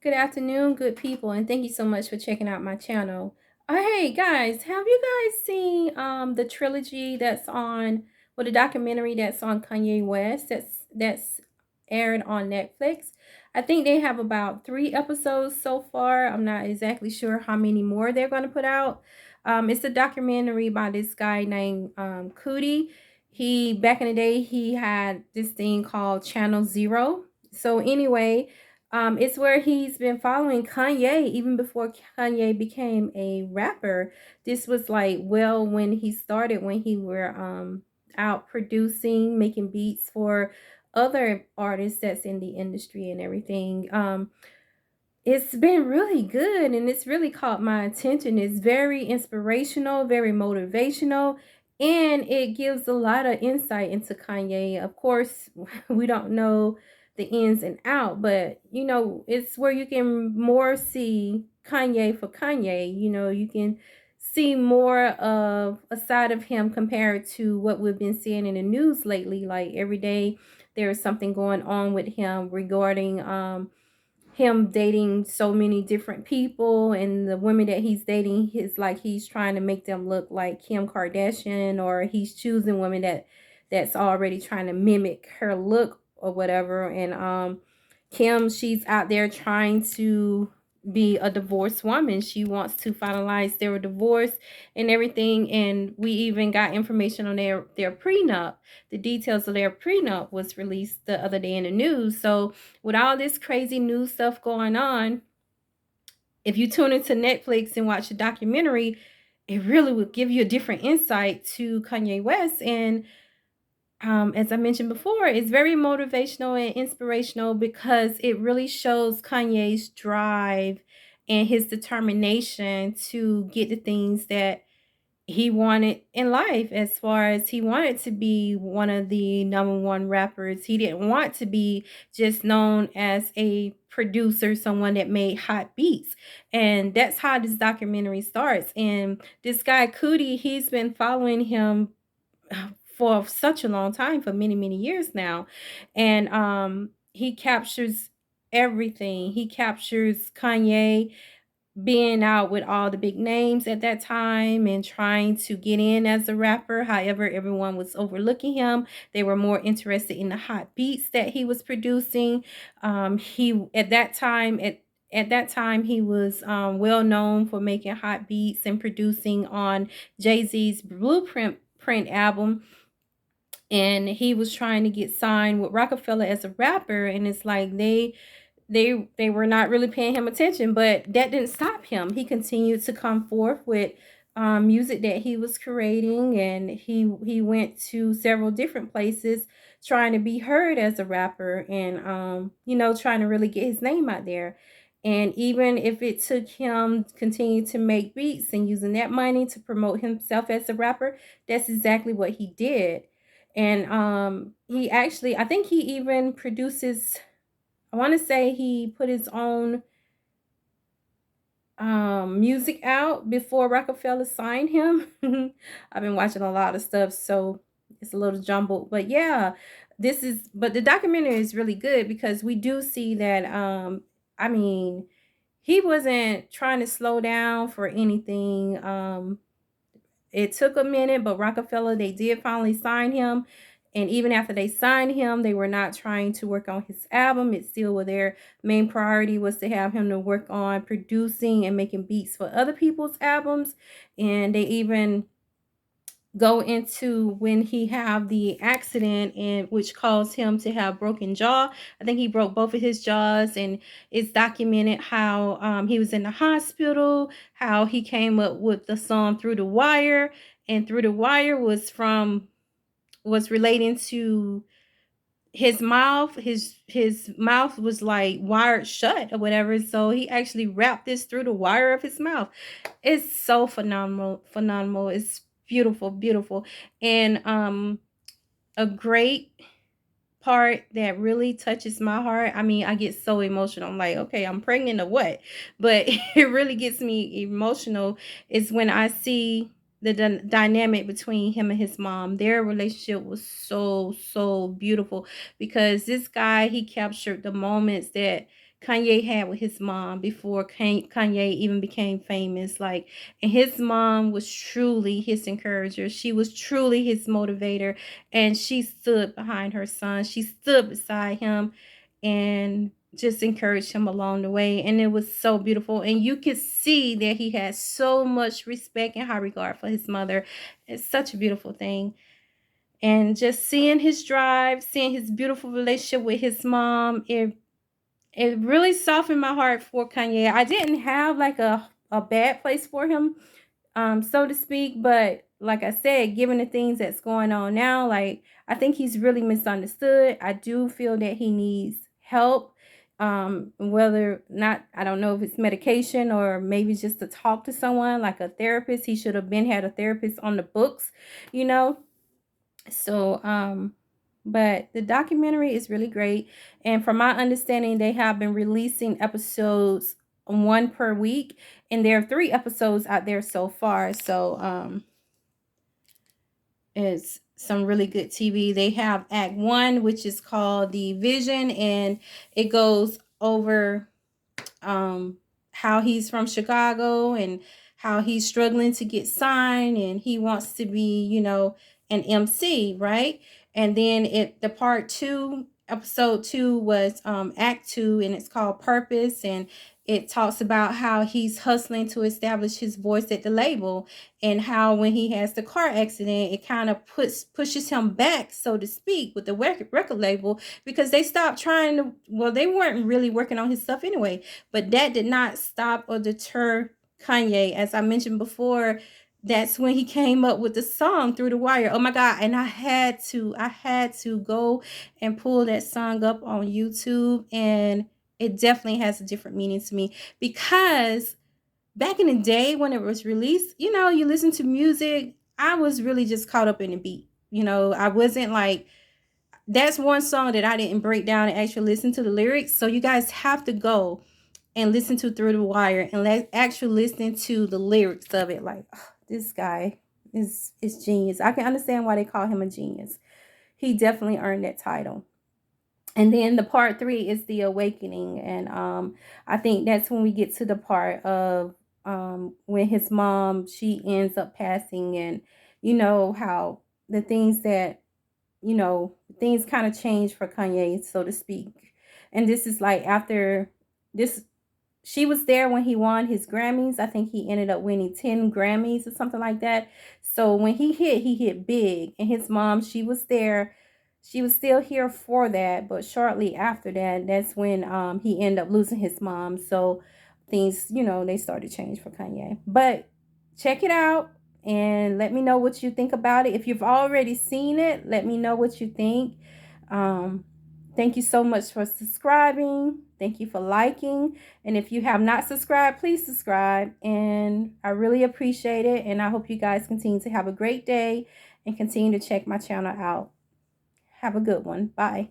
Good afternoon, good people, and thank you so much for checking out my channel. Hey guys, have you guys seen the trilogy that's on, well, the documentary that's on Kanye West that's aired on Netflix? I think they have about 3 episodes so far. I'm not exactly sure how many more they're going to put out. It's a documentary by this guy named Cootie. He back in the day he had this thing called Channel Zero. So anyway, it's where he's been following Kanye even before Kanye became a rapper. This was like well when he started, when he were out producing, making beats for other artists that's in the industry and everything. It's been really good and it's really caught my attention. It's very inspirational, very motivational, and it gives a lot of insight into Kanye. Of course, we don't know the ins and out, but it's where you can more see Kanye for Kanye. You can see more of a side of him compared to what we've been seeing in the news lately. Like every day there's something going on with him regarding him dating so many different people, and the women that he's dating, he's trying to make them look like Kim Kardashian, or he's choosing women that's already trying to mimic her look or whatever. And Kim, she's out there trying to be a divorced woman. She wants to finalize their divorce and everything, and we even got information on their prenup. The details of their prenup was released the other day in the news. So with all this crazy news stuff going on, if you tune into Netflix and watch a documentary, it really would give you a different insight to Kanye West. And as I mentioned before, it's very motivational and inspirational because it really shows Kanye's drive and his determination to get the things that he wanted in life. As far as he wanted to be one of the number one rappers, he didn't want to be just known as a producer, someone that made hot beats. And that's how this documentary starts. And this guy Cootie, he's been following him for such a long time, for many many years now. And he captures everything. He captures Kanye being out with all the big names at that time and trying to get in as a rapper. However, everyone was overlooking him. They were more interested in the hot beats that he was producing. He at that time he was well known for making hot beats and producing on Jay-Z's Blueprint print album, and he was trying to get signed with Rockefeller as a rapper. And it's like they were not really paying him attention, but that didn't stop him. He continued to come forth with music that he was creating, and he went to several different places trying to be heard as a rapper, and trying to really get his name out there. And even if it took him continue to make beats and using that money to promote himself as a rapper, that's exactly what he did. And he actually, I think he even produces, I want to say he put his own music out before Rockefeller signed him. I've been watching a lot of stuff, so it's a little jumbled. But yeah, but the documentary is really good because we do see that I mean, he wasn't trying to slow down for anything. It took a minute, but Rockefeller, they did finally sign him. And even after they signed him, they were not trying to work on his album. It still was their main priority was to have him to work on producing and making beats for other people's albums. And they even go into when he have the accident, and which caused him to have broken jaw. I think he broke both of his jaws, and it's documented how he was in the hospital, how he came up with the song Through the Wire. And Through the Wire was relating to his mouth. His mouth was like wired shut or whatever, so he actually wrapped this through the wire of his mouth. It's so phenomenal. It's beautiful, beautiful. And a great part that really touches my heart. I mean, I get so emotional. I'm like, okay, I'm pregnant or what? But it really gets me emotional is when I see the dynamic between him and his mom. Their relationship was so beautiful because this guy, he captured the moments that Kanye had with his mom before Kanye even became famous. Like, and his mom was truly his encourager. She was truly his motivator, and she stood behind her son. She stood beside him, and just encouraged him along the way. And it was so beautiful. And you could see that he had so much respect and high regard for his mother. It's such a beautiful thing. And just seeing his drive, seeing his beautiful relationship with his mom, it really softened my heart for Kanye. I didn't have like a bad place for him, so to speak, but like I said, given the things that's going on now, like I think he's really misunderstood. I do feel that he needs help. Whether not, I don't know if it's medication or maybe just to talk to someone like a therapist. He should have been had a therapist on the books, you know. So, but the documentary is really great. And from my understanding, they have been releasing episodes one per week. And there are 3 episodes out there so far. So, it's some really good TV. They have Act One, which is called The Vision, and it goes over um how he's from Chicago and how he's struggling to get signed and he wants to be, an MC, right? And then the part 2, episode 2 was act 2, and it's called Purpose, and it talks about how he's hustling to establish his voice at the label, and how when he has the car accident, it kind of pushes him back, so to speak, with the record label, because they stopped trying to, well, they weren't really working on his stuff anyway. But that did not stop or deter Kanye. As I mentioned before, that's when he came up with the song Through the Wire. Oh my God. And I had to go and pull that song up on YouTube. And it definitely has a different meaning to me, because back in the day when it was released, you listen to music. I was really just caught up in the beat. I wasn't like, that's one song that I didn't break down and actually listen to the lyrics. So you guys have to go and listen to Through the Wire and actually listen to the lyrics of it. Like, oh, this guy is genius. I can understand why they call him a genius. He definitely earned that title. And then the part 3 is The Awakening, and I think that's when we get to the part of when his mom, she ends up passing, and how the things that things kind of change for Kanye, so to speak. And this is like after this, she was there when he won his Grammys. I think he ended up winning 10 Grammys or something like that. So when he hit big. And his mom, she was there. She was still here for that. But shortly after that, that's when he ended up losing his mom. So things, they started to change for Kanye. But check it out and let me know what you think about it. If you've already seen it, let me know what you think. Um, Thank you so much for subscribing. Thank you for liking. And if you have not subscribed, please subscribe. And I really appreciate it. And I hope you guys continue to have a great day and continue to check my channel out. Have a good one. Bye.